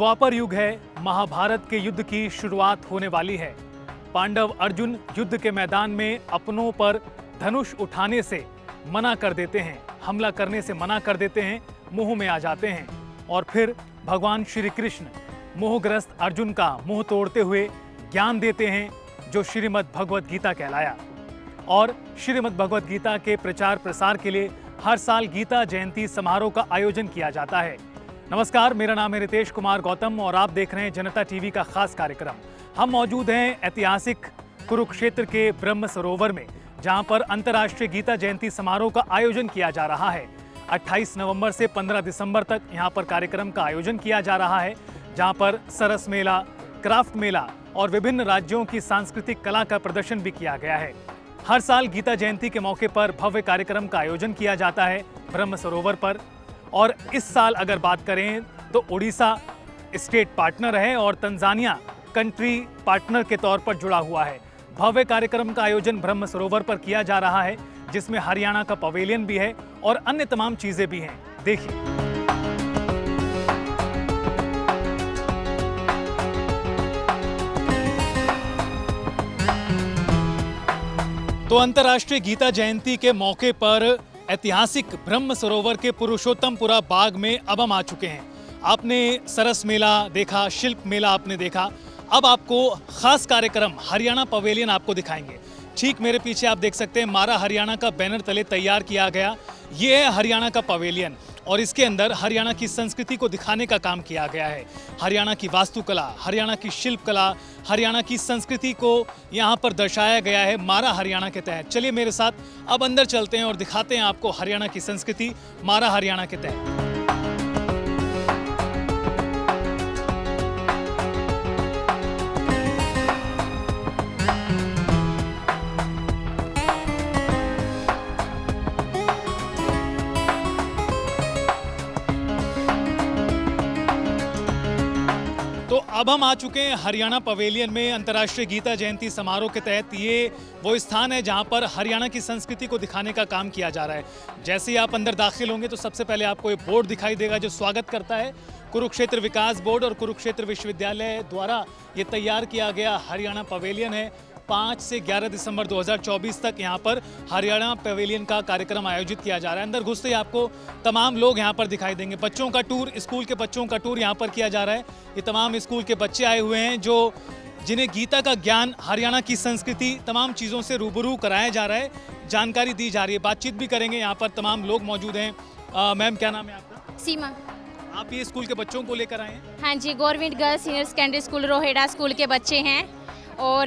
द्वापर युग है, महाभारत के युद्ध की शुरुआत होने वाली है। पांडव अर्जुन युद्ध के मैदान में अपनों पर धनुष उठाने से मना कर देते हैं, हमला करने से मना कर देते हैं, मोह में आ जाते हैं और फिर भगवान श्री कृष्ण मोहग्रस्त अर्जुन का मुंह तोड़ते हुए ज्ञान देते हैं, जो श्रीमद् भगवद गीता कहलाया। और श्रीमद् भगवद गीता के प्रचार प्रसार के लिए हर साल गीता जयंती समारोह का आयोजन किया जाता है। नमस्कार, मेरा नाम है रितेश कुमार गौतम और आप देख रहे हैं जनता टीवी का खास कार्यक्रम। हम मौजूद हैं ऐतिहासिक कुरुक्षेत्र के ब्रह्म सरोवर में, जहां पर अंतर्राष्ट्रीय गीता जयंती समारोह का आयोजन किया जा रहा है। 28 नवंबर से 15 दिसंबर तक यहां पर कार्यक्रम का आयोजन किया जा रहा है, जहां पर सरस मेला, क्राफ्ट मेला और विभिन्न राज्यों की सांस्कृतिक कला का प्रदर्शन भी किया गया है। हर साल गीता जयंती के मौके पर भव्य कार्यक्रम का आयोजन किया जाता है ब्रह्म सरोवर पर। और इस साल अगर बात करें तो उड़ीसा स्टेट पार्टनर है और तंजानिया कंट्री पार्टनर के तौर पर जुड़ा हुआ है। भव्य कार्यक्रम का आयोजन ब्रह्म सरोवर पर किया जा रहा है, जिसमें हरियाणा का पवेलियन भी है और अन्य तमाम चीजें भी हैं। देखिए, तो अंतर्राष्ट्रीय गीता जयंती के मौके पर ऐतिहासिक ब्रह्म सरोवर के पुरुषोत्तमपुरा बाग में अब हम आ चुके हैं। आपने सरस मेला देखा, शिल्प मेला आपने देखा, अब आपको खास कार्यक्रम हरियाणा पवेलियन आपको दिखाएंगे। ठीक मेरे पीछे आप देख सकते हैं, मारा हरियाणा का बैनर तले तैयार किया गया। ये है हरियाणा का पवेलियन और इसके अंदर हरियाणा की संस्कृति को दिखाने का काम किया गया है। हरियाणा की वास्तुकला, हरियाणा की शिल्प कला, हरियाणा की संस्कृति को यहाँ पर दर्शाया गया है मारा हरियाणा के तहत। चलिए मेरे साथ अब अंदर चलते हैं और दिखाते हैं आपको हरियाणा की संस्कृति मारा हरियाणा के तहत। तो अब हम आ चुके हैं हरियाणा पवेलियन में। अंतर्राष्ट्रीय गीता जयंती समारोह के तहत ये वो स्थान है जहां पर हरियाणा की संस्कृति को दिखाने का काम किया जा रहा है। जैसे ही आप अंदर दाखिल होंगे तो सबसे पहले आपको ये बोर्ड दिखाई देगा जो स्वागत करता है। कुरुक्षेत्र विकास बोर्ड और कुरुक्षेत्र विश्वविद्यालय द्वारा ये तैयार किया गया हरियाणा पवेलियन है। 5 से 11 दिसंबर 2024 तक यहाँ पर हरियाणा पवेलियन का कार्यक्रम आयोजित किया जा रहा है। अंदर घुसते ही आपको तमाम लोग यहाँ पर दिखाई देंगे। बच्चों का टूर, स्कूल के बच्चों का टूर यहाँ पर किया जा रहा है। ये तमाम स्कूल के बच्चे आए हुए हैं जो जिन्हें गीता का ज्ञान, हरियाणा की संस्कृति, तमाम चीज़ों से रूबरू कराया जा रहा है, जानकारी दी जा रही है। बातचीत भी करेंगे, यहाँ पर तमाम लोग मौजूद हैं। मैम, क्या नाम है आपका? सीमा। आप ये स्कूल के बच्चों को लेकर आए हैं? हाँ जी, government girls senior secondary school Roheda school के बच्चे हैं और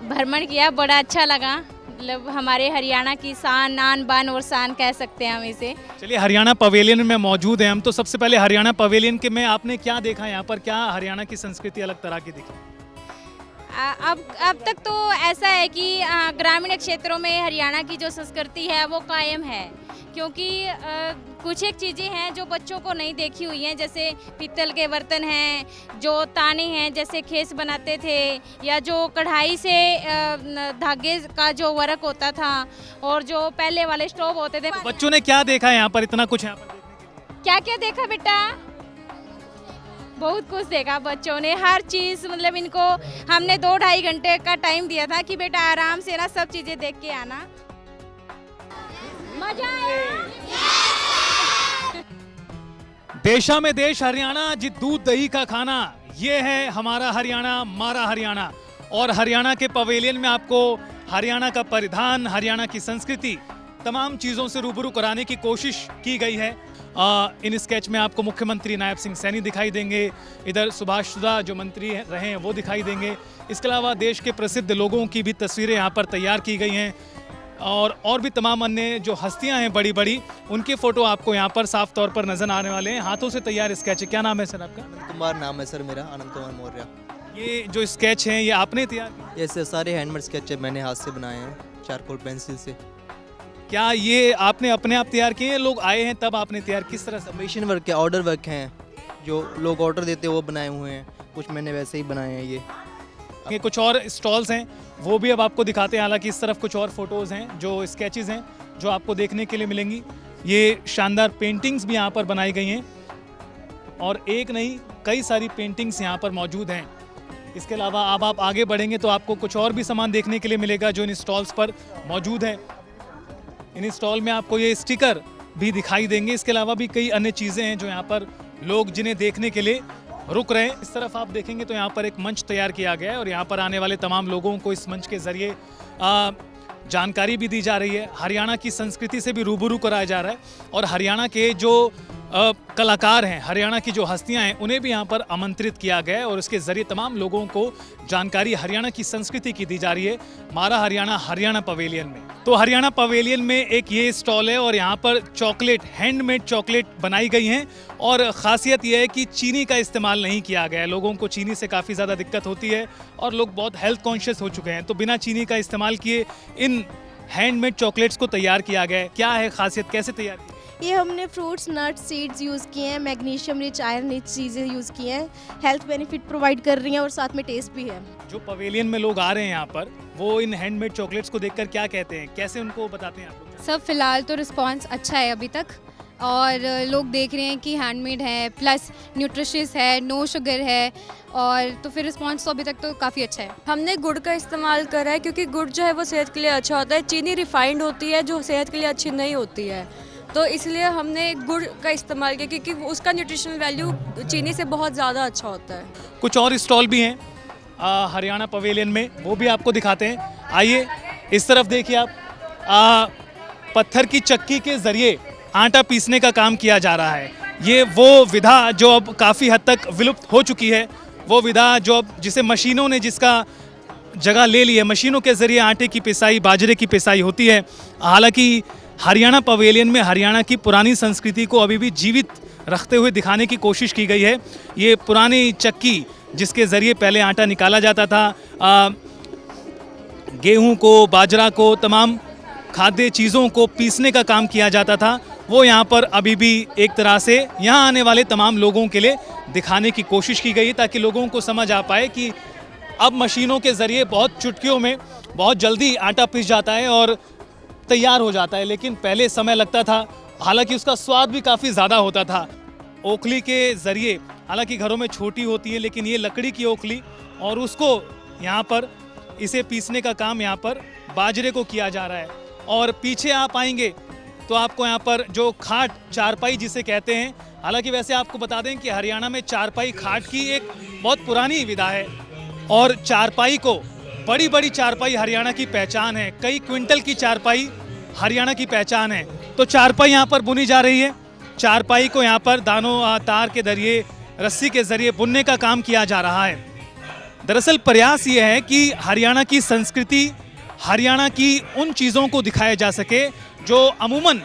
भ्रमण किया, बड़ा अच्छा लगा। मतलब हमारे हरियाणा की शान, आन बान और शान कह सकते हैं हम इसे। चलिए, हरियाणा पवेलियन में मौजूद हैं हम, तो सबसे पहले हरियाणा पवेलियन के में आपने क्या देखा यहाँ पर? क्या हरियाणा की संस्कृति अलग तरह की दिखी? अब तक तो ऐसा है कि ग्रामीण क्षेत्रों में हरियाणा की जो संस्कृति है वो कायम है, क्योंकि कुछ एक चीज़ें हैं जो बच्चों को नहीं देखी हुई हैं, जैसे पीतल के बर्तन हैं, जो ताने हैं जैसे खेस बनाते थे, या जो कढ़ाई से धागे का जो वर्क होता था, और जो पहले वाले स्टोव होते थे। बच्चों ने क्या देखा यहाँ पर? इतना कुछ यहाँ पर देखने के लिए? क्या क्या देखा बेटा? बहुत कुछ देखा बच्चों ने, हर चीज़। मतलब इनको हमने 2-2.5 घंटे का टाइम दिया था कि बेटा आराम से ना सब चीज़ें देख के आना। मजा आया। देशा में देश हरियाणा, जित दूध दही का खाना, ये है हमारा हरियाणा, मारा हरियाणा। और हरियाणा के पवेलियन में आपको हरियाणा का परिधान, हरियाणा की संस्कृति, तमाम चीज़ों से रूबरू कराने की कोशिश की गई है। इन स्केच में आपको मुख्यमंत्री नायब सिंह सैनी दिखाई देंगे, इधर सुभाष सुधा जो मंत्री रहे हैं वो दिखाई देंगे। इसके अलावा देश के प्रसिद्ध लोगों की भी तस्वीरें यहाँ पर तैयार की गई हैं और भी तमाम अन्य जो हस्तियाँ हैं बड़ी बड़ी, उनके फ़ोटो आपको यहाँ पर साफ तौर पर नजर आने वाले हैं। हाथों से तैयार स्केच है। क्या नाम है सर आपका? आनंद कुमार नाम है सर मेरा, आनंद कुमार मौर्य। ये जो स्केच हैं ये आपने तैयार किए? ऐसे सारे हैंडमेड स्केच मैंने हाथ से बनाए हैं, चारकोल पेंसिल से। क्या ये आपने अपने आप तैयार किए हैं? लोग आए हैं तब आपने तैयार? किस तरह से? कमीशन वर्क है, ऑर्डर वर्क हैं, जो लोग ऑर्डर देते हैं वो बनाए हुए हैं, कुछ मैंने वैसे ही बनाए हैं। ये कुछ और स्टॉल्स हैं वो भी अब आपको दिखाते हैं। हालांकि इस तरफ कुछ और फोटोज़ हैं, जो स्केचेस हैं जो आपको देखने के लिए मिलेंगी। ये शानदार पेंटिंग्स भी यहाँ पर बनाई गई हैं। और एक नहीं कई सारी पेंटिंग्स यहाँ पर मौजूद हैं। इसके अलावा अब आप आगे बढ़ेंगे तो आपको कुछ और भी सामान देखने के लिए मिलेगा जो इन स्टॉल्स पर मौजूद है। इन स्टॉल में आपको ये स्टिकर भी दिखाई देंगे। इसके अलावा भी कई अन्य चीज़ें हैं जो यहाँ पर लोग जिन्हें देखने के लिए रुक रहे हैं। इस तरफ आप देखेंगे तो यहाँ पर एक मंच तैयार किया गया है और यहाँ पर आने वाले तमाम लोगों को इस मंच के ज़रिए जानकारी भी दी जा रही है। हरियाणा की संस्कृति से भी रूबरू कराया जा रहा है और हरियाणा के जो कलाकार हैं, हरियाणा की जो हस्तियां हैं, उन्हें भी यहाँ पर आमंत्रित किया गया है और इसके ज़रिए तमाम लोगों को जानकारी हरियाणा की संस्कृति की दी जा रही है। मारा हरियाणा हरियाणा पवेलियन में तो हरियाणा पवेलियन में एक ये स्टॉल है और यहाँ पर चॉकलेट, हैंडमेड चॉकलेट बनाई गई हैं और ख़ासियत यह है कि चीनी का इस्तेमाल नहीं किया गया है। लोगों को चीनी से काफ़ी ज़्यादा दिक्कत होती है और लोग बहुत हेल्थ कॉन्शियस हो चुके हैं, तो बिना चीनी का इस्तेमाल किए इन हैंडमेड चॉकलेट्स को तैयार किया गया है। क्या है खासियत, कैसे तैयार की? ये हमने फ्रूट्स, नट्स, सीड्स यूज़ किए हैं, मैग्नीशियम रिच, आयरन रिच चीज़ें यूज़ की हैं, हेल्थ बेनिफिट प्रोवाइड कर रही हैं और साथ में टेस्ट भी है। जो पवेलियन में लोग आ रहे हैं यहाँ पर, वो इन हैंडमेड चॉकलेट्स को देखकर क्या कहते हैं, कैसे उनको बताते हैं आप लोग? सब फिलहाल तो रिस्पांस अच्छा है अभी तक और लोग देख रहे हैं कि हैंडमेड है, प्लस न्यूट्रिशियस है, नो शुगर है, और तो फिर रिस्पांस तो अभी तक तो काफ़ी अच्छा है। हमने गुड़ का इस्तेमाल करा है क्योंकि गुड़ जो है वो सेहत के लिए अच्छा होता है। चीनी रिफाइंड होती है जो सेहत के लिए अच्छी नहीं होती है, तो इसलिए हमने गुड़ का इस्तेमाल किया क्योंकि उसका न्यूट्रिशनल वैल्यू चीनी से बहुत ज़्यादा अच्छा होता है। कुछ और स्टॉल भी हैं हरियाणा पवेलियन में, वो भी आपको दिखाते हैं। आइए इस तरफ देखिए आप, पत्थर की चक्की के ज़रिए आटा पीसने का काम किया जा रहा है। ये वो विधा जो अब काफ़ी हद तक विलुप्त हो चुकी है, वो विधा जो अब जिसे मशीनों ने जिसका जगह ले ली है, मशीनों के ज़रिए आटे की पिसाई, बाजरे की पिसाई होती है। हालांकि हरियाणा पवेलियन में हरियाणा की पुरानी संस्कृति को अभी भी जीवित रखते हुए दिखाने की कोशिश की गई है। ये पुरानी चक्की जिसके ज़रिए पहले आटा निकाला जाता था, गेहूं को, बाजरा को, तमाम खाद्य चीज़ों को पीसने का काम किया जाता था, वो यहाँ पर अभी भी एक तरह से यहाँ आने वाले तमाम लोगों के लिए दिखाने की कोशिश की गई ताकि लोगों को समझ आ पाए कि अब मशीनों के ज़रिए बहुत चुटकियों में बहुत जल्दी आटा पिस जाता है और तैयार हो जाता है, लेकिन पहले समय लगता था। हालांकि उसका स्वाद भी काफ़ी ज़्यादा होता था। ओखली के ज़रिए, हालांकि घरों में छोटी होती है लेकिन ये लकड़ी की ओखली, और उसको यहाँ पर इसे पीसने का काम यहाँ पर बाजरे को किया जा रहा है। और पीछे आप आएंगे तो आपको यहाँ पर जो खाट, चारपाई जिसे कहते हैं, हालांकि वैसे आपको बता दें कि हरियाणा में चारपाई खाट की एक बहुत पुरानी विधा है और चारपाई को, बड़ी बड़ी चारपाई हरियाणा की पहचान है। कई क्विंटल की चारपाई हरियाणा की पहचान है। तो चारपाई यहाँ पर बुनी जा रही है। चारपाई को यहाँ पर दानों, तार के जरिए, रस्सी के जरिए बुनने का काम किया जा रहा है। दरअसल प्रयास ये है कि हरियाणा की संस्कृति, हरियाणा की उन चीज़ों को दिखाया जा सके जो अमूमन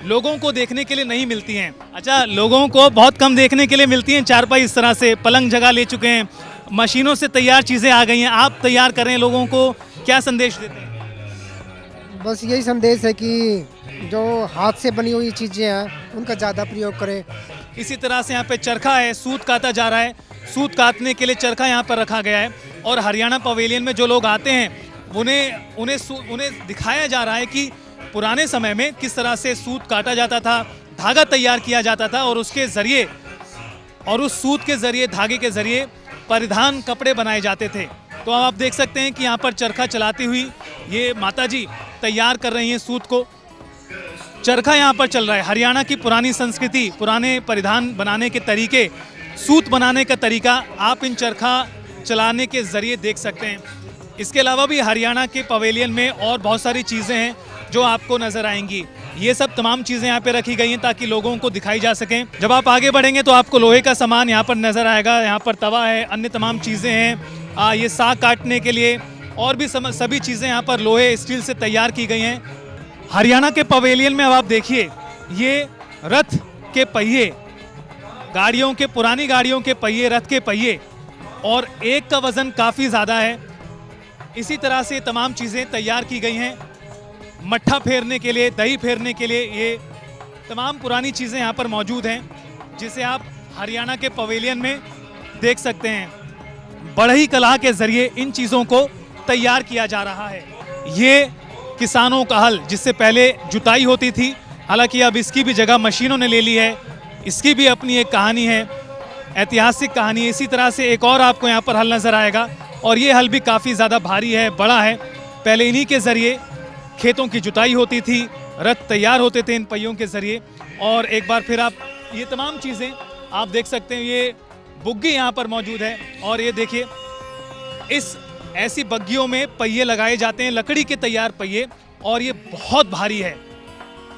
लोगों को देखने के लिए नहीं मिलती हैं। अच्छा, लोगों को बहुत कम देखने के लिए मिलती हैं चारपाई इस तरह से। पलंग जगह ले चुके हैं, मशीनों से तैयार चीज़ें आ गई हैं, आप तैयार कर रहे हैं। लोगों को क्या संदेश देते हैं? बस यही संदेश है कि जो हाथ से बनी हुई चीज़ें हैं उनका ज़्यादा प्रयोग करें। इसी तरह से यहाँ पे चरखा है, सूत काता जा रहा है। सूत काटने के लिए चरखा यहाँ पर रखा गया है और हरियाणा पवेलियन में जो लोग आते हैं उन्हें दिखाया जा रहा है कि पुराने समय में किस तरह से सूत काटा जाता था, धागा तैयार किया जाता था और उसके ज़रिए, और उस सूत के ज़रिए, धागे के ज़रिए परिधान कपड़े बनाए जाते थे। तो आप देख सकते हैं कि यहाँ पर चरखा चलाती हुई ये माताजी तैयार कर रही हैं सूत को। चरखा यहाँ पर चल रहा है। हरियाणा की पुरानी संस्कृति, पुराने परिधान बनाने के तरीके, सूत बनाने का तरीका आप इन चरखा चलाने के ज़रिए देख सकते हैं। इसके अलावा भी हरियाणा के पवेलियन में और बहुत सारी चीज़ें हैं जो आपको नज़र आएंगी। ये सब तमाम चीज़ें यहाँ पे रखी गई हैं ताकि लोगों को दिखाई जा सकें। जब आप आगे बढ़ेंगे तो आपको लोहे का सामान यहाँ पर नज़र आएगा। यहाँ पर तवा है, अन्य तमाम चीज़ें हैं, ये साग काटने के लिए और भी सभी चीज़ें यहाँ पर लोहे, स्टील से तैयार की गई हैं। हरियाणा के पवेलियन में अब आप देखिए, ये रथ के पहिए, गाड़ियों के, पुरानी गाड़ियों के पहिए, रथ के पहिए, और एक का वज़न काफ़ी ज़्यादा है। इसी तरह से तमाम चीज़ें तैयार की गई हैं। मट्ठा फेरने के लिए, दही फेरने के लिए, ये तमाम पुरानी चीज़ें यहाँ पर मौजूद हैं जिसे आप हरियाणा के पवेलियन में देख सकते हैं। बढ़ई कला के ज़रिए इन चीज़ों को तैयार किया जा रहा है। ये किसानों का हल, जिससे पहले जुताई होती थी, हालांकि अब इसकी भी जगह मशीनों ने ले ली है। इसकी भी अपनी एक कहानी है। ऐतिहासिक कहानी है। इसी तरह से एक और आपको यहाँ पर हल नजर आएगा और ये हल भी काफ़ी ज़्यादा भारी है, बड़ा है। पहले इन्हीं के ज़रिए खेतों की जुताई होती थी, रथ तैयार होते थे इन पहियों के ज़रिए। और एक बार फिर आप ये तमाम चीज़ें आप देख सकते हैं, ये बुग्गी यहाँ पर मौजूद है और ये देखिए इस ऐसी बग्गियों में पहिए लगाए जाते हैं, लकड़ी के तैयार पहिए, और ये बहुत भारी है।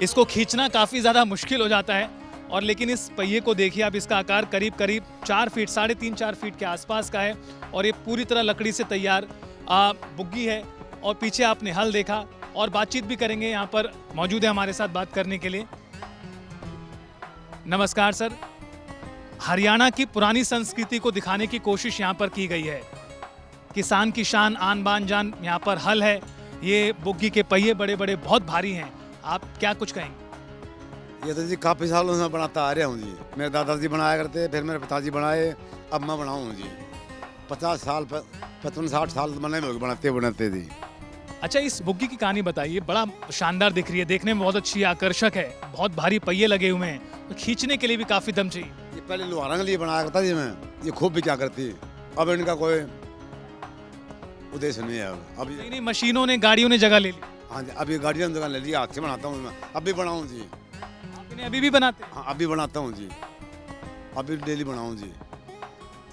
इसको खींचना काफ़ी ज़्यादा मुश्किल हो जाता है। और लेकिन इस पहिए को देखिए आप, इसका आकार करीब करीब 4 फीट, 3.5-4 फीट के आसपास का है और ये पूरी तरह लकड़ी से तैयार बुग्गी है। और पीछे आपने हल देखा और बातचीत भी करेंगे, यहाँ पर मौजूद है हमारे साथ बात करने के लिए। नमस्कार सर। हरियाणा की पुरानी संस्कृति को दिखाने की कोशिश यहाँ पर की गई है। किसान की शान, आन बान जान, यहाँ पर हल है, ये बुग्गी के पहिए बड़े बड़े बहुत भारी हैं। आप क्या कुछ कहेंगे? ये तो जी काफ़ी सालों से बनाता आ रहा हूँ जी। मेरे दादाजी बनाया करते, फिर मेरे पिताजी बनाए, अब मैं बनाऊँ जी। 50 साल 55-60 साल बने में बनाते जी। अच्छा, इस बुग्गी की कहानी बताइए। बड़ा शानदार दिख रही है, देखने में बहुत अच्छी आकर्षक है, बहुत भारी पहिए लगे हुए हैं, तो खींचने के लिए भी काफ़ी दम चाहिए। ये पहले लोहारा के लिए बनाया करता जी मैं, ये खूब भी क्या करती। अब इनका कोई उद्देश्य नहीं है। अभी नहीं, मशीनों ने, गाड़ियों ने जगह ले ली। हाँ जी, अभी गाड़ियों ने जगह ले लिया, हाथ से बनाता हूँ मैं। अब भी बनाऊँ जी। इन्हें अभी भी बनाते हैं? हाँ, अभी बनाता हूँ जी, अभी डेली बनाऊँ जी,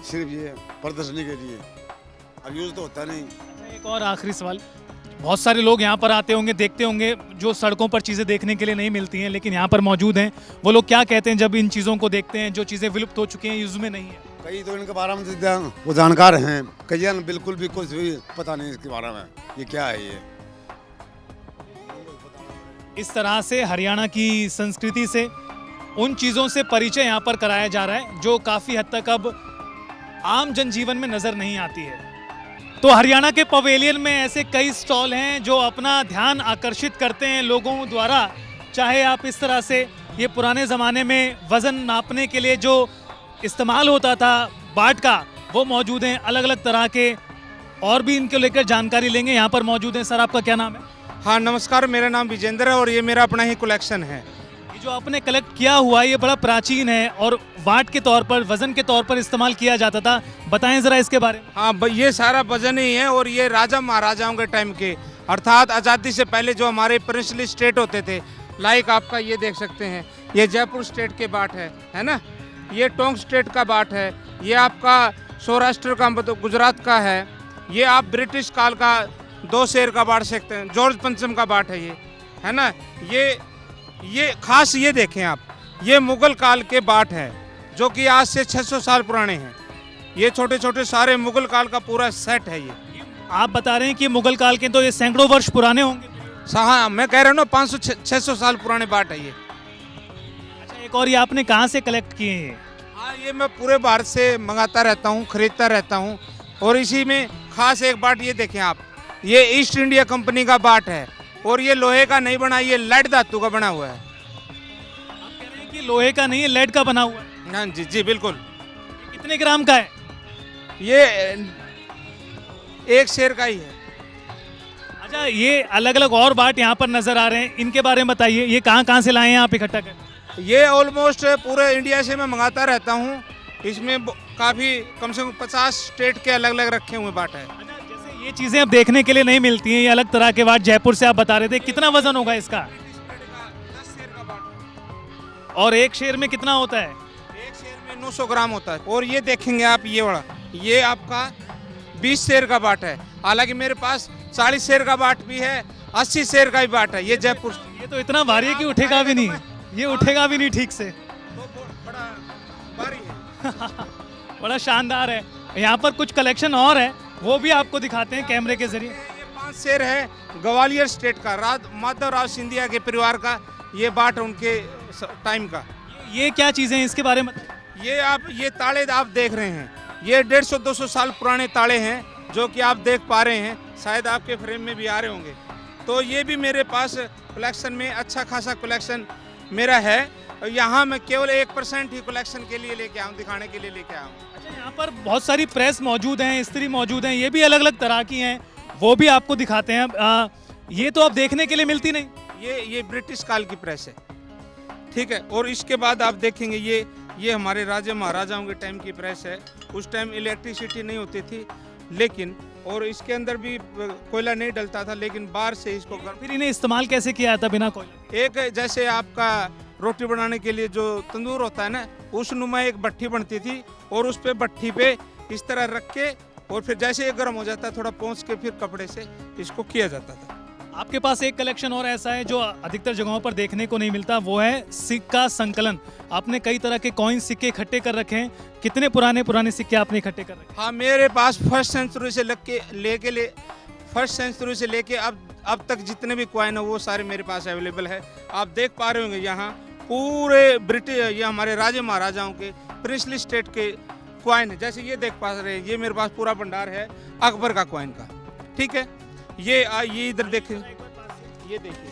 सिर्फ ये प्रदर्शनी के लिए। अब यूज़ तो होता नहीं। एक और आखिरी सवाल, बहुत सारे लोग यहाँ पर आते होंगे, देखते होंगे, जो सड़कों पर चीज़ें देखने के लिए नहीं मिलती हैं, लेकिन यहाँ पर मौजूद हैं। वो लोग क्या कहते हैं जब इन चीज़ों को देखते हैं, जो चीज़ें विलुप्त हो चुकी हैं, यूज़ में नहीं है? कई तो इनके बारे में वो जानकार हैं, कई बिल्कुल भी कुछ भी पता नहीं इसके बारे में, ये क्या है ये। इस तरह से हरियाणा की संस्कृति से, उन चीज़ों से परिचय यहाँ पर कराया जा रहा है जो काफ़ी हद तक अब आम जनजीवन में नज़र नहीं आती है। तो हरियाणा के पवेलियन में ऐसे कई स्टॉल हैं जो अपना ध्यान आकर्षित करते हैं लोगों द्वारा। चाहे आप इस तरह से, ये पुराने ज़माने में वज़न नापने के लिए जो इस्तेमाल होता था बाट का, वो मौजूद हैं। अलग अलग तरह के और भी इनके लेकर जानकारी लेंगे, यहाँ पर मौजूद हैं। सर, आपका क्या नाम है? हाँ नमस्कार, मेरा नाम विजेंद्र है और ये मेरा अपना ही कलेक्शन है। ये जो आपने कलेक्ट किया हुआ है ये बड़ा प्राचीन है और वाट के तौर पर, वजन के तौर पर इस्तेमाल किया जाता था, बताएं जरा इसके बारे में। हाँ ये सारा वजन ही है और ये राजा महाराजाओं के टाइम के, अर्थात आज़ादी से पहले जो हमारे प्रिंसली स्टेट होते थे, लाइक आपका ये देख सकते हैं, ये जयपुर स्टेट के बाट है ना, ये टोंक स्टेट का बाट है, ये आपका सौराष्ट्र का, मतलब गुजरात का है, ये आप ब्रिटिश काल का 2 शेर का बाट सकते हैं, जॉर्ज पंचम का बाट है ये, है ना। ये खास ये देखें आप, ये मुगल काल के बाट है जो कि आज से 600 साल पुराने हैं। ये छोटे छोटे सारे मुगल काल का पूरा सेट है ये। आप बता रहे हैं कि मुगल काल के, तो ये सैकड़ों वर्ष पुराने होंगे। हाँ मैं कह रहा हूँ ना, 500-600 साल पुराने बाट है ये। अच्छा, एक और ये आपने कहाँ से कलेक्ट किए हैं? हाँ ये मैं पूरे भारत से मंगाता रहता हूँ, खरीदता रहता हूँ। और इसी में खास एक बाट ये देखें आप, ये ईस्ट इंडिया कंपनी का बाट है और ये लोहे का नहीं बना, ये लेड धातु का बना हुआ है। आप कह रहे हैं कि लोहे का नहीं है, लेड का बना हुआ है? हाँ जी जी बिल्कुल। कितने ग्राम का है ये? 1 शेर का ही है। अच्छा, ये अलग अलग और बाट यहाँ पर नजर आ रहे हैं, इनके बारे में बताइए। ये कहाँ से लाए हैं आप इकट्ठा कर? ये ऑलमोस्ट पूरे इंडिया से मैं मंगाता रहता हूँ। इसमें काफ़ी कम से कम 50 स्टेट के अलग अलग रखे हुए बाट है। जैसे ये चीज़ें अब देखने के लिए नहीं मिलती हैं, ये अलग तरह के बाट जयपुर से आप बता रहे थे, कितना वजन होगा इसका? 10 शेर का बाट। और 1 शेर में कितना होता है? 1 शेर में 900 ग्राम होता है। और ये देखेंगे आप, ये वाला, ये आपका 20 शेर का बाट है। हालांकि मेरे पास 40 शेर का बाट भी है, 80 शेर का भी बाट है। ये जयपुर, ये तो इतना भारी है कि उठेगा भी नहीं, ये उठेगा भी नहीं ठीक से। तो बड़ा भारी है। बड़ा शानदार है। यहाँ पर कुछ कलेक्शन और है, वो भी आपको दिखाते हैं कैमरे के जरिए। ये 5 शेर है ग्वालियर स्टेट का, माधवराव सिंधिया के परिवार का ये बाट है, उनके टाइम का। ये क्या चीज़ें हैं, इसके बारे में? ये ताले आप देख रहे हैं, ये 150-200 साल पुराने ताले हैं जो कि आप देख पा रहे हैं, शायद आपके फ्रेम में भी आ रहे होंगे। तो ये भी मेरे पास कलेक्शन में अच्छा खासा कलेक्शन मेरा है। यहाँ मैं केवल 1% ही कलेक्शन के लिए लेके आऊँ, दिखाने के लिए लेके आऊँ। अच्छा, यहाँ पर बहुत सारी प्रेस मौजूद हैं, इस्त्री मौजूद हैं, ये भी अलग अलग तरह की हैं, वो भी आपको दिखाते हैं। ये तो आप देखने के लिए मिलती नहीं। ये ब्रिटिश काल की प्रेस है, ठीक है। और इसके बाद आप देखेंगे ये हमारे राजा महाराजाओं के टाइम की प्रेस है। उस टाइम इलेक्ट्रिसिटी नहीं होती थी, लेकिन और इसके अंदर भी कोयला नहीं डलता था, लेकिन बाहर से इसको फिर इन्हें इस्तेमाल कैसे किया था बिना कोयले? एक जैसे आपका रोटी बनाने के लिए जो तंदूर होता है ना, उस नुमा एक भट्ठी बनती थी और उस पे भट्ठी पे इस तरह रख के और फिर जैसे ये गर्म हो जाता है थोड़ा पोंछ के फिर कपड़े से इसको किया जाता था। आपके पास एक कलेक्शन और ऐसा है जो अधिकतर जगहों पर देखने को नहीं मिलता, वो है सिक्का संकलन। आपने कई तरह के कॉइन सिक्के इकट्ठे कर रखे हैं। कितने पुराने पुराने सिक्के आपने इकट्ठे कर रखे हैं? हाँ, मेरे पास फर्स्ट सेंचुरी से लेके अब तक जितने भी कॉइन है वो सारे मेरे पास अवेलेबल है। आप देख पा रहे होंगे यहाँ पूरे ब्रिटिश, ये हमारे राजा महाराजाओं के प्रिंसली स्टेट के कॉइन है। जैसे ये देख पा रहे हैं, ये मेरे पास पूरा भंडार है अकबर का कॉइन का, ठीक है। ये इधर देखिए, ये देखिए,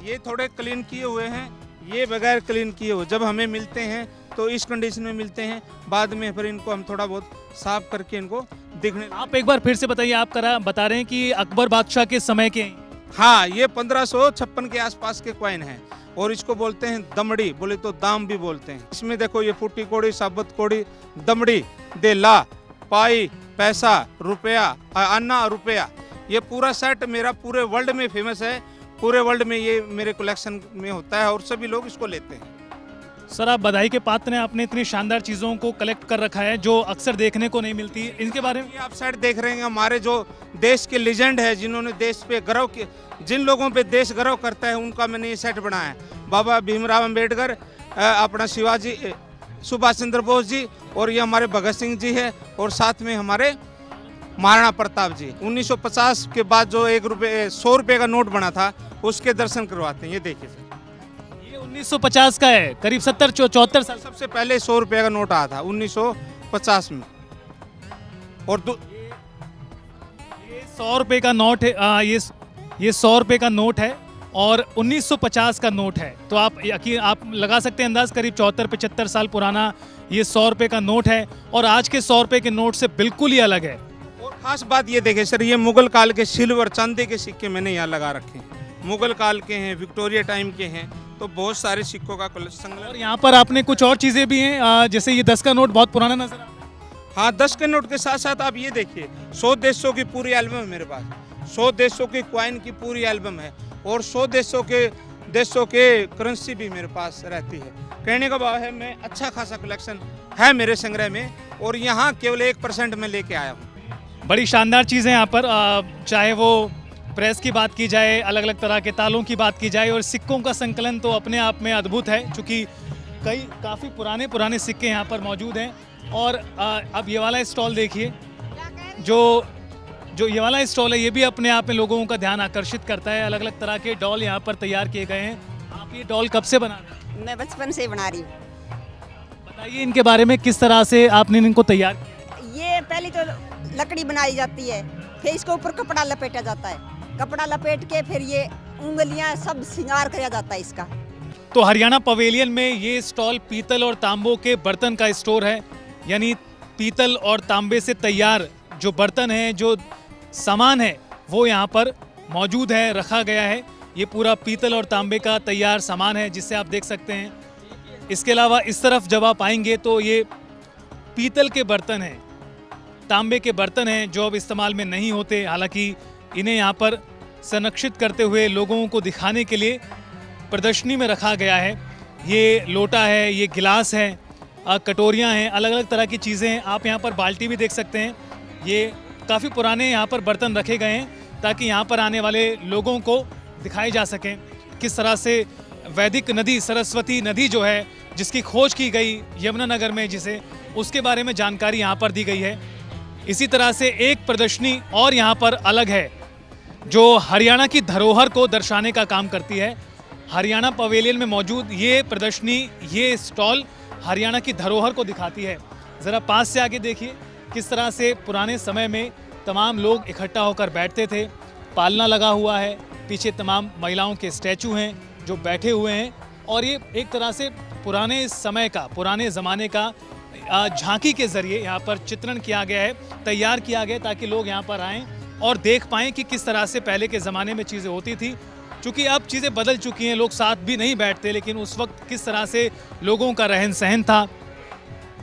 ये थोड़े क्लीन किए हुए हैं, ये बगैर क्लीन किए हुए। जब हमें मिलते हैं तो इस कंडीशन में मिलते हैं, बाद में फिर इनको हम थोड़ा बहुत साफ करके इनको दिखने। आप एक बार फिर से बताइए, आप बता रहे हैं कि अकबर बादशाह के समय के हैं। हाँ, ये 1556 के आसपास के कॉइन हैं और इसको बोलते हैं दमड़ी, बोले तो दाम भी बोलते हैं। इसमें देखो ये फुटी कोड़ी, साबत कोड़ी, दमड़ी, देला, पाई, पैसा, रुपया, अन्ना, रुपया, ये पूरा सेट मेरा पूरे वर्ल्ड में फेमस है। पूरे वर्ल्ड में ये मेरे कलेक्शन में होता है और सभी लोग इसको लेते हैं। सर, आप बधाई के पात्र हैं, आपने इतनी शानदार चीज़ों को कलेक्ट कर रखा है जो अक्सर देखने को नहीं मिलती। इनके बारे में आप साइड देख रहे हैं, हमारे जो देश के लेजेंड है, जिन्होंने देश पे गर्व किया, जिन लोगों पे देश गर्व करता है, उनका मैंने ये सेट बनाया है। बाबा भीमराव अंबेडकर, अपना शिवाजी, सुभाष चंद्र बोस जी, और ये हमारे भगत सिंह जी है, और साथ में हमारे महाराणा प्रताप जी। 1950 के बाद जो 100 रुपये का नोट बना था, उसके दर्शन करवाते हैं। ये देखिए सर, ये 1950 का है, करीब 74 साल। सबसे पहले 100 रुपये का नोट आया था 1950 में। और ये 100 रुपये का नोट है, ये 100 रुपये का नोट है और 1950 का नोट है। तो आप लगा सकते हैं अंदाज, करीब 74-75 साल पुराना ये 100 रुपये का नोट है और आज के 100 रुपये के नोट से बिल्कुल ही अलग है। और खास बात ये देखें सर, ये मुगल काल के सिल्वर चांदी के सिक्के मैंने यहाँ लगा रखे हैं। मुगल काल के हैं, विक्टोरिया टाइम के हैं, तो बहुत सारे सिक्कों का संग्रह। और यहाँ पर आपने कुछ और चीज़ें भी हैं, जैसे ये 10 का नोट बहुत पुराना नजर आ रहा है। हाँ, 10 के नोट के साथ साथ आप ये देखिए, 100 देशों की पूरी एल्बम है मेरे पास। 100 देशों की क्वाइन की पूरी एल्बम है और 100 देशों के करेंसी भी मेरे पास रहती है। कहने का भाव है, मैं अच्छा खासा कलेक्शन है मेरे संग्रह में और यहाँ केवल 1% में लेके आया हूँ। बड़ी शानदार चीज़ें यहाँ पर, चाहे वो प्रेस की बात की जाए, अलग अलग तरह के तालों की बात की जाए, और सिक्कों का संकलन तो अपने आप में अद्भुत है, क्योंकि काफ़ी पुराने सिक्के यहाँ पर मौजूद हैं। और अब ये वाला स्टॉल देखिए, जो ये वाला स्टॉल है, ये भी अपने आप में लोगों का ध्यान आकर्षित करता है। अलग अलग तरह के डॉल यहाँ पर तैयार किए गए हैं। आप ये डॉल कब से बना रहे हैं? मैं बचपन से बना रही हूँ। बताइए इनके बारे में, किस तरह से आपने इनको तैयार किया? ये पहले तो लकड़ी बनाई जाती है, फिर इसके ऊपर कपड़ा लपेटा जाता है, कपड़ा लपेट के फिर ये उंगलियां सब श्रृंगार किया जाता है इसका। तो हरियाणा पवेलियन में ये स्टॉल पीतल और तांबों के बर्तन का स्टोर है, यानी पीतल और तांबे से तैयार जो बर्तन हैं, जो सामान है, वो यहाँ पर मौजूद है, रखा गया है। ये पूरा पीतल और तांबे का तैयार सामान है, जिससे आप देख सकते हैं। इसके अलावा इस तरफ जब आप आएंगे तो ये पीतल के बर्तन हैं, तांबे के बर्तन हैं जो अब इस्तेमाल में नहीं होते। हालांकि इन्हें यहाँ पर संरक्षित करते हुए लोगों को दिखाने के लिए प्रदर्शनी में रखा गया है। ये लोटा है, ये गिलास है, कटोरियाँ हैं, अलग अलग तरह की चीज़ें हैं। आप यहाँ पर बाल्टी भी देख सकते हैं। ये काफ़ी पुराने यहाँ पर बर्तन रखे गए हैं, ताकि यहाँ पर आने वाले लोगों को दिखाए जा सकें किस तरह से वैदिक नदी, सरस्वती नदी जो है, जिसकी खोज की गई यमुनानगर में, जिसे उसके बारे में जानकारी यहाँ पर दी गई है। इसी तरह से एक प्रदर्शनी और यहाँ पर अलग है, जो हरियाणा की धरोहर को दर्शाने का काम करती है। हरियाणा पवेलियन में मौजूद ये प्रदर्शनी, ये स्टॉल हरियाणा की धरोहर को दिखाती है। ज़रा पास से आके देखिए किस तरह से पुराने समय में तमाम लोग इकट्ठा होकर बैठते थे। पालना लगा हुआ है, पीछे तमाम महिलाओं के स्टैचू हैं जो बैठे हुए हैं, और ये एक तरह से पुराने समय का, पुराने ज़माने का झांकी के ज़रिए यहाँ पर चित्रण किया गया है, तैयार किया गया, ताकि लोग यहाँ पर आएँ और देख पाएँ कि किस तरह से पहले के ज़माने में चीज़ें होती थी। चूँकि अब चीज़ें बदल चुकी हैं, लोग साथ भी नहीं बैठते, लेकिन उस वक्त किस तरह से लोगों का रहन सहन था,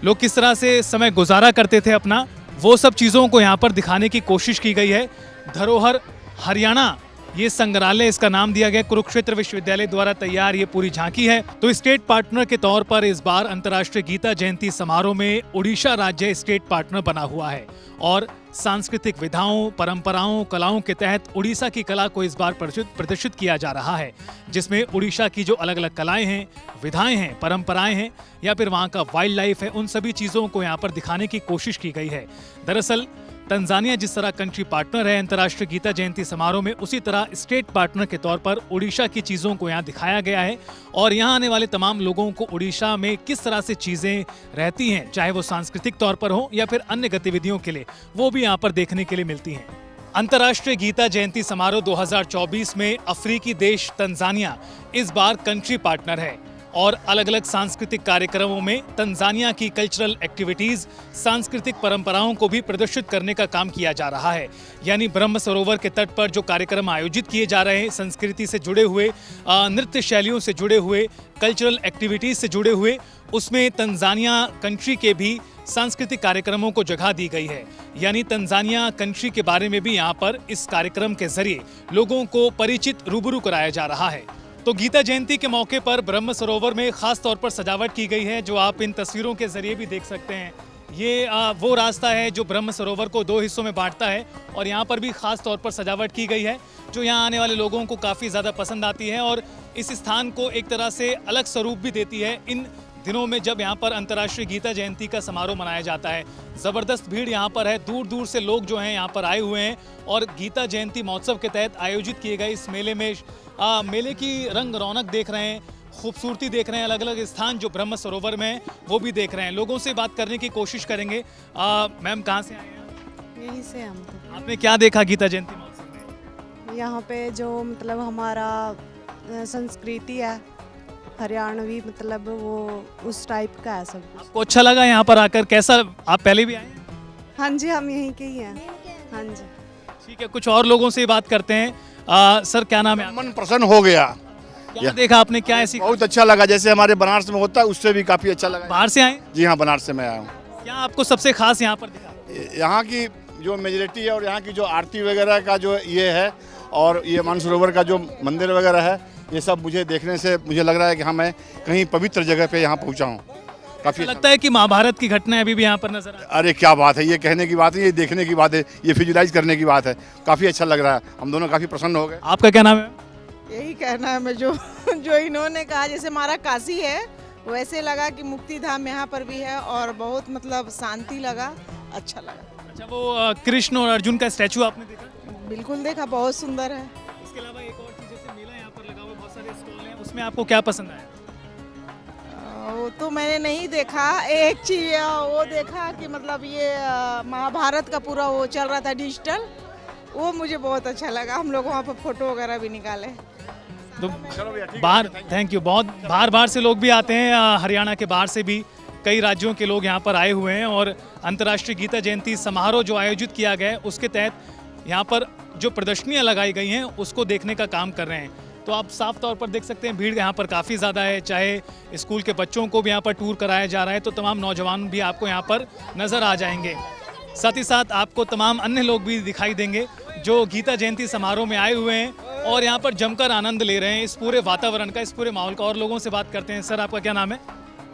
लोग किस तरह से समय गुजारा करते थे अपना, वो सब चीज़ों को यहाँ पर दिखाने की कोशिश की गई है। धरोहर हरियाणा ये संग्रहालय इसका नाम दिया गया, कुरुक्षेत्र विश्वविद्यालय द्वारा तैयार ये पूरी झांकी है। तो स्टेट पार्टनर के तौर पर इस बार अंतर्राष्ट्रीय गीता जयंती समारोह में उड़ीसा राज्य स्टेट पार्टनर बना हुआ है और सांस्कृतिक विधाओं, परंपराओं, कलाओं के तहत उड़ीसा की कला को इस बार प्रदर्शित किया जा रहा है, जिसमें उड़ीसा की जो अलग अलग कलाएं हैं, विधाएं हैं, परंपराएं हैं या फिर वहाँ का वाइल्ड लाइफ है, उन सभी चीज़ों को यहाँ पर दिखाने की कोशिश की गई है। दरअसल तंजानिया जिस तरह कंट्री पार्टनर है अंतर्राष्ट्रीय गीता जयंती समारोह में, उसी तरह स्टेट पार्टनर के तौर पर उड़ीसा की चीज़ों को यहाँ दिखाया गया है और यहाँ आने वाले तमाम लोगों को उड़ीसा में किस तरह से चीज़ें रहती हैं, चाहे वो सांस्कृतिक तौर पर हो या फिर अन्य गतिविधियों के लिए, वो भी यहाँ पर देखने के लिए मिलती हैं। अंतर्राष्ट्रीय गीता जयंती समारोह 2024 में अफ्रीकी देश तंजानिया इस बार कंट्री पार्टनर है और अलग अलग सांस्कृतिक कार्यक्रमों में तंजानिया की कल्चरल एक्टिविटीज, सांस्कृतिक परंपराओं को भी प्रदर्शित करने का काम किया जा रहा है। यानी ब्रह्म सरोवर के तट पर जो कार्यक्रम आयोजित किए जा रहे हैं, संस्कृति से जुड़े हुए, नृत्य शैलियों से जुड़े हुए, कल्चरल एक्टिविटीज से जुड़े हुए, उसमें तंजानिया कंट्री के भी सांस्कृतिक कार्यक्रमों को जगह दी गई है। यानी तंजानिया कंट्री के बारे में भी यहाँ पर इस कार्यक्रम के जरिए लोगों को परिचित रूबरू कराया जा रहा है। तो गीता जयंती के मौके पर ब्रह्म सरोवर में खास तौर पर सजावट की गई है, जो आप इन तस्वीरों के जरिए भी देख सकते हैं। ये वो रास्ता है जो ब्रह्म सरोवर को 2 हिस्सों में बांटता है और यहाँ पर भी खास तौर पर सजावट की गई है, जो यहाँ आने वाले लोगों को काफ़ी ज़्यादा पसंद आती है और इस स्थान को एक तरह से अलग स्वरूप भी देती है इन दिनों में जब यहाँ पर अंतर्राष्ट्रीय गीता जयंती का समारोह मनाया जाता है। ज़बरदस्त भीड़ यहाँ पर है, दूर दूर से लोग जो हैं यहाँ पर आए हुए हैं और गीता जयंती महोत्सव के तहत आयोजित किए गए इस मेले में मेले की रंग रौनक देख रहे हैं, खूबसूरती देख रहे हैं, अलग अलग स्थान जो ब्रह्म सरोवर में है वो भी देख रहे हैं। लोगों से बात करने की कोशिश करेंगे। मैम कहाँ से आए हैं? यहीं से हम तो। आपने क्या देखा गीता जयंती महोत्सव में? यहाँ पे जो मतलब हमारा संस्कृति है हरियाणवी, मतलब वो उस टाइप का है सब कुछ। आपको अच्छा लगा यहाँ पर आकर? कैसा, आप पहले भी आए? हाँ जी, हम यहीं के ही हैं। हाँ जी, ठीक है, कुछ और लोगों से बात करते हैं। सर क्या नाम है? मन प्रसन्न हो गया। क्या देखा आपने, क्या ऐसी? बहुत अच्छा लगा, जैसे हमारे बनारस में होता है उससे भी काफी अच्छा लगा। बाहर से आए? जी हाँ, बनारस से मैं आया हूँ। क्या आपको सबसे खास यहाँ पर दिखा? यहाँ की जो मेजोरिटी है और यहाँ की जो आरती वगैरह का जो ये है और ये मानसरोवर का जो मंदिर वगैरह है, ये सब मुझे देखने से मुझे लग रहा है कि हाँ मैं कहीं पवित्र जगह पे यहाँ पहुँचा हूँ। काफी लगता है कि महाभारत की घटनाएं अभी भी यहाँ पर नजर आ रही हैं। अरे क्या बात है, ये कहने की बात है, ये देखने की बात है, ये विजुलाइज करने की बात है। काफी अच्छा लग रहा है, हम दोनों काफी प्रसन्न हो गए। आपका क्या नाम है? यही कहना है मैं, जो इन्होंने कहा, जैसे हमारा काशी है वैसे लगा कि मुक्ति धाम यहाँ पर भी है और बहुत मतलब शांति लगा, अच्छा लगा। अच्छा, वो कृष्ण और अर्जुन का स्टैचू आपने देखा? बिल्कुल देखा, बहुत सुंदर है। इसके अलावा एक और चीज, जैसे मेला यहाँ पर लगा हुआ, बहुत सारे स्टॉल हैं, उसमें आपको क्या पसंद आया? वो तो मैंने नहीं देखा, एक चीज वो देखा कि मतलब ये महाभारत का पूरा वो चल रहा था डिजिटल, वो मुझे बहुत अच्छा लगा। हम लोग वहाँ पर फोटो वगैरह भी निकाले। तो बाहर, थैंक यू, बहुत बाहर से लोग भी आते हैं, हरियाणा के बाहर से भी कई राज्यों के लोग यहाँ पर आए हुए हैं और अंतर्राष्ट्रीय गीता जयंती समारोह जो आयोजित किया गया है उसके तहत यहाँ पर जो प्रदर्शनियाँ लगाई गई हैं उसको देखने का काम कर रहे हैं। तो आप साफ तौर पर देख सकते हैं भीड़ यहाँ पर काफ़ी ज़्यादा है, चाहे स्कूल के बच्चों को भी यहाँ पर टूर कराया जा रहा है, तो तमाम नौजवान भी आपको यहाँ पर नज़र आ जाएंगे। साथ ही साथ आपको तमाम अन्य लोग भी दिखाई देंगे जो गीता जयंती समारोह में आए हुए हैं और यहाँ पर जमकर आनंद ले रहे हैं इस पूरे वातावरण का, इस पूरे माहौल का। और लोगों से बात करते हैं। सर आपका क्या नाम है?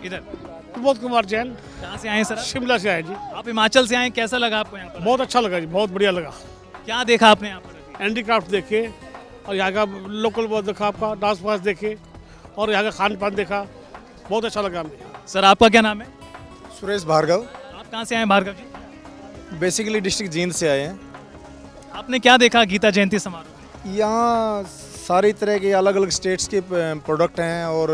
इधर प्रमोद कुमार जैन। कहाँ से आए सर? शिमला से आए जी। आप हिमाचल से आए, कैसा लगा आपको यहाँ पर? बहुत अच्छा लगा जी, बहुत बढ़िया लगा। क्या देखा आपने यहाँ पर? हैंडीक्राफ्ट देखे और यहाँ का लोकल बहुत देखा, आपका डांस वांस देखे और यहाँ का खान पान देखा, बहुत अच्छा लगा हमें। सर आपका क्या नाम है? सुरेश भार्गव। आप कहाँ से आए भार्गव जी? बेसिकली डिस्ट्रिक्ट जींद से आए हैं। आपने क्या देखा गीता जयंती समारोह? यहाँ सारी तरह के अलग अलग स्टेट्स के प्रोडक्ट हैं और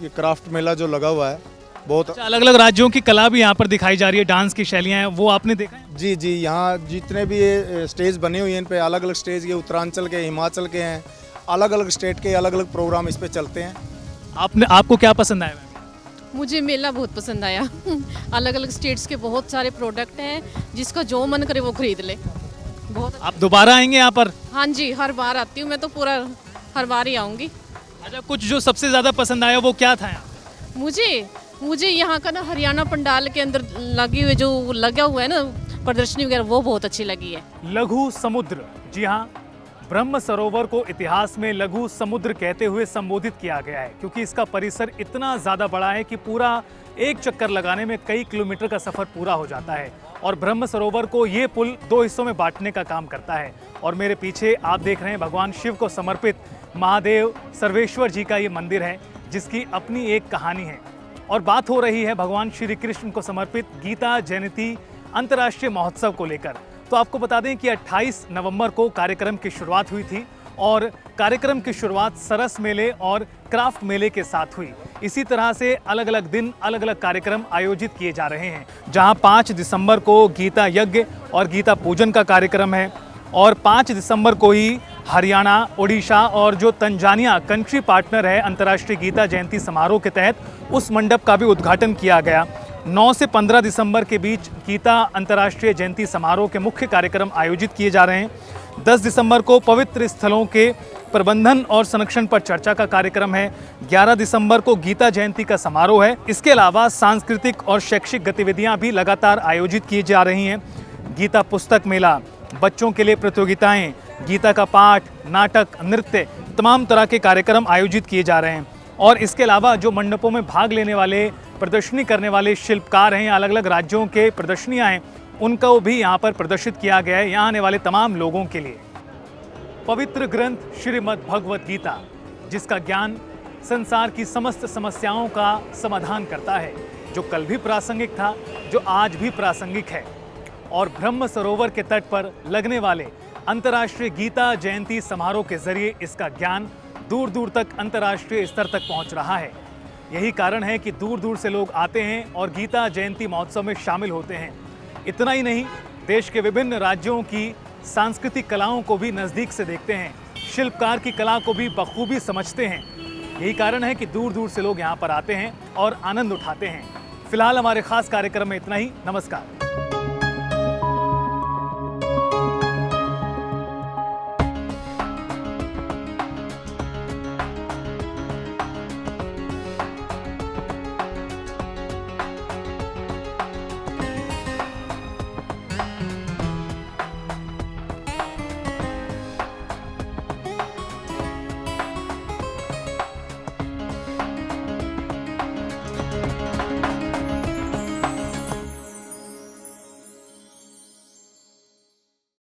ये क्राफ्ट मेला जो लगा हुआ है बहुत अच्छा, अलग अलग राज्यों की कला भी यहाँ पर दिखाई जा रही है, डांस की शैलियाँ हैं, वो आपने देखा है? जी जी, यहाँ जितने भी ये स्टेज बने हुए हैं इन पे अलग अलग स्टेज के, उत्तरांचल के, हिमाचल के हैं, अलग अलग स्टेट के अलग अलग प्रोग्राम इस पे चलते हैं। आपको क्या पसंद आया? मुझे मेला बहुत पसंद आया। अलग अलग स्टेट्स के बहुत सारे प्रोडक्ट हैं, जिसका जो मन करे वो खरीद ले। बहुत आप दोबारा आएंगे यहाँ पर? हाँ जी, हर बार आती हूँ मैं, तो पूरा हर बार ही आऊँगी। अच्छा, कुछ जो सबसे ज़्यादा पसंद आया वो क्या था यहाँ? मुझे यहाँ का ना हरियाणा पंडाल के अंदर लगी हुई जो लगा हुआ है ना प्रदर्शनी वगैरह, वो बहुत अच्छी लगी है। लघु समुद्र, जी हाँ, ब्रह्म सरोवर को इतिहास में लघु समुद्र कहते हुए संबोधित किया गया है क्योंकि इसका परिसर इतना ज़्यादा बड़ा है कि पूरा एक चक्कर लगाने में कई किलोमीटर का सफ़र पूरा हो जाता है। और ब्रह्म सरोवर को ये पुल 2 हिस्सों में बांटने का काम करता है। और मेरे पीछे आप देख रहे हैं भगवान शिव को समर्पित महादेव सर्वेश्वर जी का ये मंदिर है जिसकी अपनी एक कहानी है। और बात हो रही है भगवान श्री कृष्ण को समर्पित गीता जयंती अंतर्राष्ट्रीय महोत्सव को लेकर। तो आपको बता दें कि 28 नवंबर को कार्यक्रम की शुरुआत हुई थी और कार्यक्रम की शुरुआत सरस मेले और क्राफ्ट मेले के साथ हुई। इसी तरह से अलग अलग दिन अलग अलग कार्यक्रम आयोजित किए जा रहे हैं, जहां 5 दिसंबर को गीता यज्ञ और गीता पूजन का कार्यक्रम है और 5 दिसंबर को ही हरियाणा, ओडिशा और जो तंजानिया कंट्री पार्टनर है अंतर्राष्ट्रीय गीता जयंती समारोह के तहत, उस मंडप का भी उद्घाटन किया गया। 9 से 15 दिसंबर के बीच गीता अंतर्राष्ट्रीय जयंती समारोह के मुख्य कार्यक्रम आयोजित किए जा रहे हैं। 10 दिसंबर को पवित्र स्थलों के प्रबंधन और संरक्षण पर चर्चा का कार्यक्रम है। 11 दिसंबर को गीता जयंती का समारोह है। इसके अलावा सांस्कृतिक और शैक्षिक गतिविधियां भी लगातार आयोजित की जा रही हैं। गीता पुस्तक मेला, बच्चों के लिए प्रतियोगिताएं, गीता का पाठ, नाटक, नृत्य, तमाम तरह के कार्यक्रम आयोजित किए जा रहे हैं। और इसके अलावा जो मंडपों में भाग लेने वाले, प्रदर्शनी करने वाले शिल्पकार हैं, अलग अलग राज्यों के प्रदर्शनियां हैं, उनको भी यहाँ पर प्रदर्शित किया गया है यहाँ आने वाले तमाम लोगों के लिए। पवित्र ग्रंथ श्रीमद् भगवत गीता, जिसका ज्ञान संसार की समस्त समस्याओं का समाधान करता है, जो कल भी प्रासंगिक था, जो आज भी प्रासंगिक है। और ब्रह्म सरोवर के तट पर लगने वाले अंतर्राष्ट्रीय गीता जयंती समारोह के जरिए इसका ज्ञान दूर दूर तक अंतर्राष्ट्रीय स्तर तक पहुंच रहा है। यही कारण है कि दूर दूर से लोग आते हैं और गीता जयंती महोत्सव में शामिल होते हैं। इतना ही नहीं, देश के विभिन्न राज्यों की सांस्कृतिक कलाओं को भी नज़दीक से देखते हैं, शिल्पकार की कला को भी बखूबी समझते हैं। यही कारण है कि दूर दूर से लोग यहाँ पर आते हैं और आनंद उठाते हैं। फिलहाल हमारे खास कार्यक्रम में इतना ही। नमस्कार।